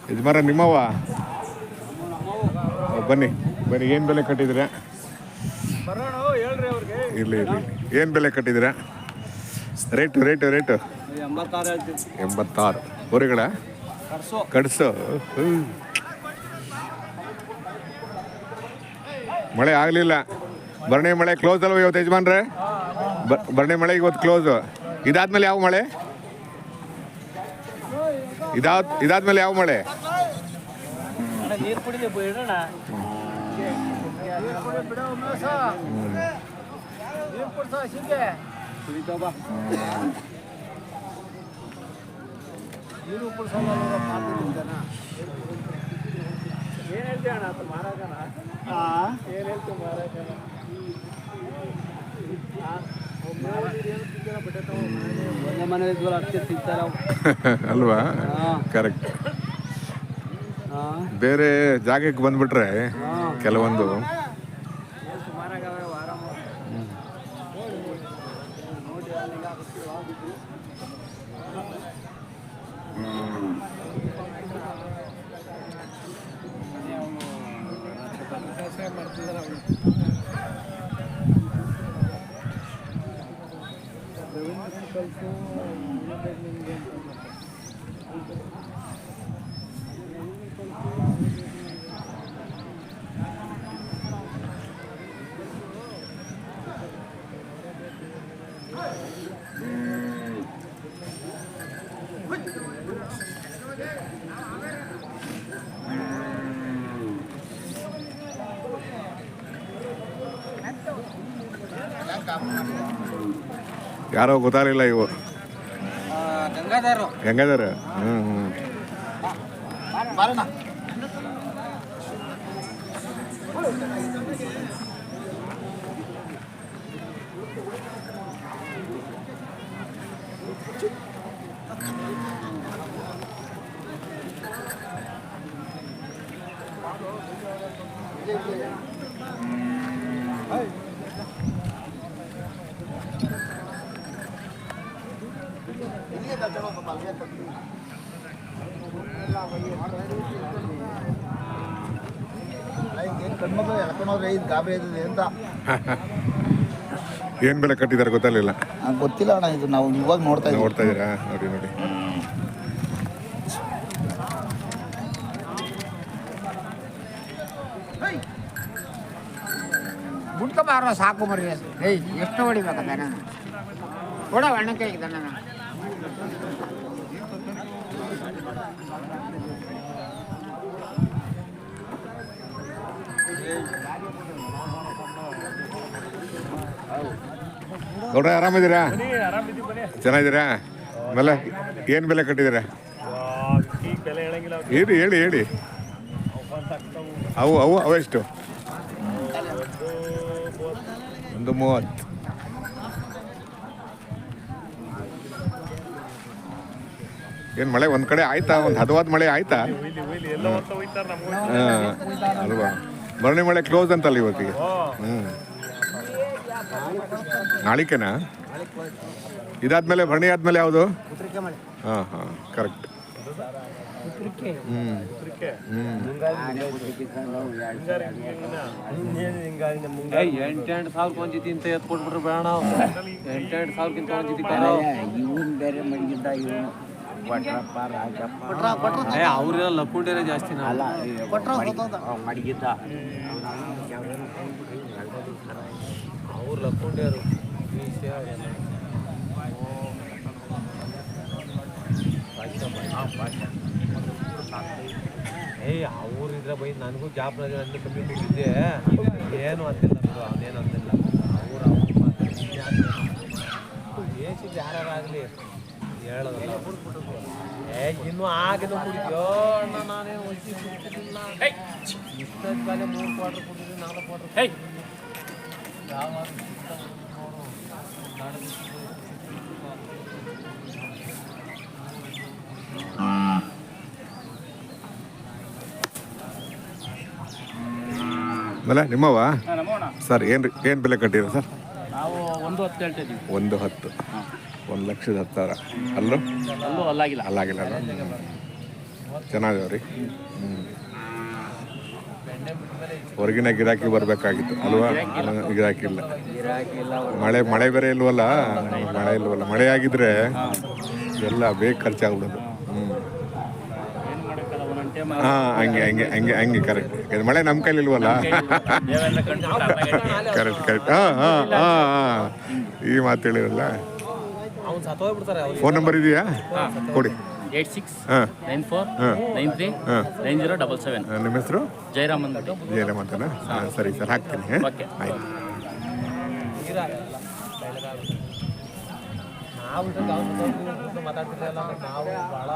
ಯಜಮಾನ ನಿಮ್ಮವ ಬನ್ನಿ ಬನ್ನಿ. ಏನು ಬೆಲೆ ಕಟ್ಟಿದ್ದೀರಾ? ಇರಲಿ ಇರಲಿ. ಏನು ಬೆಲೆ ಕಟ್ಟಿದ್ದೀರಾ? ರೇಟು 86 ಊರುಗಳ ಕಡ್ಸು. ಮಳೆ ಆಗಲಿಲ್ಲ. ಭರಣಿ ಮಳೆ ಕ್ಲೋಸ್ ಅಲ್ವ ಇವತ್ತು ಯಜಮಾನ್ರೆ? ಭರಣಿ ಮಳೆ ಇವತ್ತು ಕ್ಲೋಸು. ಇದಾದ್ಮೇಲೆ ಯಾವ ಮಳೆ? ಇದಾದ್ಮೇಲೆ ಯಾವ ಮಳೆ? ಅಲ್ವಾ? ಕರೆಕ್ಟ್. ಬೇರೆ ಜಾಗಕ್ಕೆ ಬಂದ್ಬಿಟ್ರೆ ಕೆಲವೊಂದು ಯಾರೋ ಗೊತ್ತಾಗಲಿಲ್ಲ ಇವು ಗಂಗಾಧರ. ಏನ್ ಬೆಲೆ ಕಟ್ಟಿದಾರೆ ಗೊತ್ತಾಗಲಿಲ್ಲ. ಗೊತ್ತಿಲ್ಲ ಅಣ್ಣ, ಇದು ನಾವು ಇವಾಗ ನೋಡ್ತಾ ಇದ್ದೀರಾ? ನೋಡಿ ನೋಡಿ. ಬಿಟ್ಕೊಬಾರ ಸಾಕು ಮರಿ. ಎಷ್ಟು ಹೊಡಿಬೇಕ ದನ ಕೂಡ ಒಣ್ಣಕ್ಕೆ ದನ. ನೋಡ್ರಿ, ಆರಾಮಿದ್ದೀರಾ? ಚೆನ್ನಾಗಿದ್ದೀರಾ? ಆಮೇಲೆ ಏನು ಬೆಲೆ ಕಟ್ಟಿದ್ದೀರಾ? ಹೇಳಿ. ಅವೆಷ್ಟು? 130. ಏನು ಮಳೆ ಒಂದು ಕಡೆ ಆಯ್ತಾ? ಒಂದು ಹದವಾದ ಮಳೆ ಆಯ್ತಾ? ಅಲ್ವಾ? ಭರಣಿ ಮಳೆ ಕ್ಲೋಸ್ ಅಂತಲ್ಲ ಇವತ್ತಿಗೆ. ನಾಳಿಕೆನಾ? ಇದಾದ್ಮೇಲೆ ಭರಣಿ ಆದ್ಮೇಲೆ ಯಾವುದು? ಹಾಂ ಕರೆಕ್ಟ್. ಎಂಟೆಂಟು ಸಾವಿರ ಒಂಜಿತಿ ಅಂತ ಎತ್ಕೊಟ್ಬಿಟ್ರೆ ಬೇಡ. 8,000 ಒಂಜಿತಿ ಇವನ್ ಬೇರೆ ಮಡಗಿದ್ದ ಇವನು ಅವ್ರೆಲ್ಲ ಲಕ್ಕುಂಡೇರೆ ಜಾಸ್ತಿ ಮಡಗಿದ್ದ ಅವ್ರು ಲಕ್ಕುಂಡೇರು. ಅವ್ರಿದ್ರೆ ಬೈ ನನಗೂ ಗ್ಯಾಪ್ ಅಲ್ಲಿ ಕಮ್ಮಿ ಬಿಟ್ಟಿದ್ದೆ. ಏನು ಅಂತಿಲ್ಲ ಅವನೇನು ಅಂತಿಲ್ಲ. ಅವ್ರು ದೇಶದ ಯಾರಾಗಲಿ ಹೇಳೋದಲ್ಲ. ಇನ್ನೂ ಆಗಿದ ಕುಡಿದ್ಯೋ ಅಣ್ಣ, ನಾನೇನು ಒಸಿ ಕುಡ್ತಿರ್ಲಿಲ್ಲ. ಇಷ್ಟದ ಮೇಲೆ 3 ಕ್ವಾರ್ಟರ್ ಕುಡಿದ್ರಿ, 4 ಕ್ವಾರ್ಟರ್. ಯಾವಾಗ ಆಮೇಲೆ ನಿಮ್ಮವ ಸರ್ ಏನು ಬೆಲೆ ಕಟ್ಟಿರೋ ಸರ್? ನಾವು 110 ಹೇಳ್ತಾ ಇದ್ದೀವಿ. 110. 1,10,000 ಅಲ್ಲೂ ಅಲ್ಲೂ ಅಲ್ಲಾಗಿಲ್ಲ. ಅಲ್ಲಾಗಿಲ್ಲ ಚೆನ್ನಾಗಿದಾವೆ ರೀ. ಹೊರಗಿನ ಗಿರಾಕಿ ಬರಬೇಕಾಗಿತ್ತು ಅಲ್ವಾ? ಗಿರಾಕಿ ಇಲ್ಲ. ಮಳೆ ಬೇರೆ ಇಲ್ವಲ್ಲ, ಮಳೆ ಆಗಿದ್ರೆ ಎಲ್ಲ ಬೇಗ ಖರ್ಚಾಗ್ಬಿಡೋದು. ಏನು ಮಾಡೋಕ್ಕಲ್ಲ, ಒಂದೊಂದು ಟೈಮ್ ಹಾಂ, ಹಂಗೆ ಕರೆಕ್ಟ್. ಮಳೆ ನಮ್ಮ ಕೈಲಿ ಇಲ್ವಲ್ಲ. ದೇವೆಲ್ಲ ಕಂಡು ಕರೆಕ್ಟ್. ಹಾಂ ಈ ಮಾತು ಹೇಳಿರಲ್ಲ. ಅವ್ನು ಸತ್ತೋಗ್ಬಿಡ್ತಾರೆ ಅವ್ರು. ಫೋನ್ ನಂಬರ್ ಇದೆಯಾ? ಕೊಡಿ. 8694939077. ನಿಮ್ಮ ಹೆಸರು? ಜಯರಾಮ್ ಅಂದ್ಬಿಟ್ಟು. ಜಯರಾಮ್ ಅಂತನಾ? ಸರಿ ಸರ್, ಹಾಕ್ತೀನಿ. ಓಕೆ. ಆಯ್ತು. ನಾವು ಮಾತಾಡ್ತಿರಲ್ಲ, ನಾವು ಭಾಳ